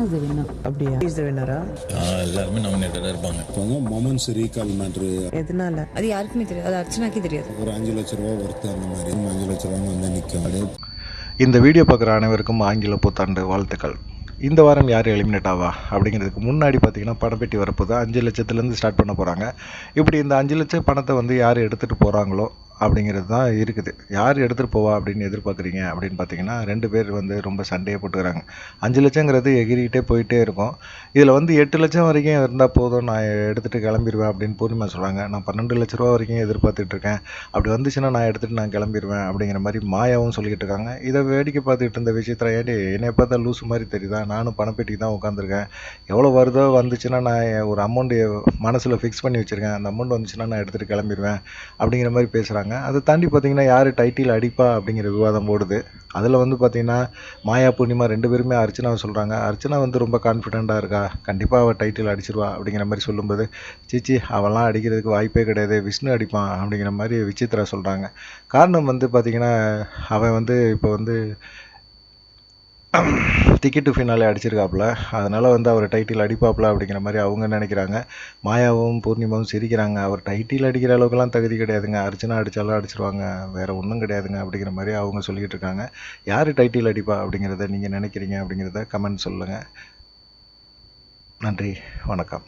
is the winner. அப்படியா? Is the வின்னரா? எல்லாருமே நாமினேட்டடாக இருப்பாங்க. மொமெண்ட்ஸ் ரீகால் மேட்ரு எதனால? அது யாருக்குமே தெரியாது, அது அர்ச்சனாக்கே தெரியாது. ஒரு 5 லட்ச ரூபா ஒர்த்து அந்த மாதிரி 5 லட்ச ரூபா வந்து நிற்கும். இந்த வீடியோ பார்க்குற அனைவருக்கும் ஆங்கில புத்தாண்டு வாழ்த்துக்கள். இந்த வாரம் யார் எலிமினேட் ஆவா அப்படிங்கிறதுக்கு முன்னாடி பார்த்தீங்கன்னா பணப்பெட்டி வரப்போது 5 லட்சத்துலேருந்து ஸ்டார்ட் பண்ண போகிறாங்க. இப்படி இந்த 5 லட்சம் பணத்தை வந்து யார் எடுத்துகிட்டு போகிறாங்களோ அப்படிங்கிறது தான் இருக்குது. யார் எடுத்துகிட்டு போவா அப்படின்னு எதிர்பார்க்குறீங்க அப்படின்னு பார்த்தீங்கன்னா 2 பேர் வந்து ரொம்ப சண்டையை போட்டுக்கிறாங்க. 5 லட்சங்கிறது எகிரிக்கிட்டே போயிட்டே இருக்கும். இதில் வந்து 8 லட்சம் வரைக்கும் இருந்தால் போதும், நான் எடுத்துகிட்டு கிளம்பிடுவேன் அப்படின்னு பூர்ணிமா சொல்கிறாங்க. நான் 12 லட்ச ரூபா வரைக்கும் எதிர்பார்த்துட்ருக்கேன், அப்படி வந்துச்சுன்னா நான் எடுத்துகிட்டு நான் கிளம்பிடுவேன் அப்படிங்கிற மாதிரி மாயாவும் சொல்லிக்கிட்டு இருக்காங்க. இதை வேடிக்கை பார்த்துக்கிட்டு இருந்த விஷயத்தில் ஏன்டி என்னை பார்த்தா லூஸு மாதிரி தெரியுதா, நானும் பணப்பெட்டிக்கு தான் உட்காந்துருக்கேன், எவ்வளோ வருதோ வந்துச்சுன்னா நான் ஒரு அமௌண்ட்டு மனசில் ஃபிக்ஸ் பண்ணி வச்சுருக்கேன், அந்த அமௌண்ட் வந்துச்சுன்னா நான் எடுத்துகிட்டு கிளம்பிடுவேன் அப்படிங்கிற மாதிரி பேசுகிறாங்க. அதை தாண்டி பார்த்திங்கன்னா யார் டைட்டில் அடிப்பா அப்படிங்கிற விவாதம் ஓடுது. அதில் வந்து பார்த்திங்கன்னா மாயா பூர்ணிமா 2 பேருமே அர்ச்சனாவை சொல்கிறாங்க. அர்ச்சனா வந்து ரொம்ப கான்ஃபிடெண்ட்டாக இருக்கா, கண்டிப்பாக அவள் டைட்டில் அடிச்சிருவா அப்படிங்கிற மாதிரி சொல்லும்போது, சீச்சி அவெல்லாம் அடிக்கிறதுக்கு வாய்ப்பே கிடையாது, விஷ்ணு அடிப்பான் அப்படிங்கிற மாதிரி விசித்ரா சொல்கிறாங்க. காரணம் வந்து பார்த்திங்கன்னா அவன் வந்து இப்போ வந்து டிக்கெட்டு ஃபினாலே அடிச்சிருக்காப்புல, அதனால் வந்து அவர் டைட்டில் அடிப்பாப்புல அப்படிங்கிற மாதிரி அவங்க நினைக்கிறாங்க. மாயாவும் பூர்ணிமாவும் சிரிக்கிறாங்க. அவர் டைட்டில் அடிக்கிற அளவுக்குலாம் தகுதி கிடையாதுங்க, அர்ச்சனா அடித்தாலும் அடிச்சிருவாங்க, வேறு ஒன்றும் கிடையாதுங்க அப்படிங்கிற மாதிரி அவங்க சொல்லிக்கிட்டு இருக்காங்க. யார் டைட்டில் அடிப்பா அப்படிங்கிறத நீங்கள் நினைக்கிறீங்க அப்படிங்கிறத கமெண்ட் சொல்லுங்கள். நன்றி, வணக்கம்.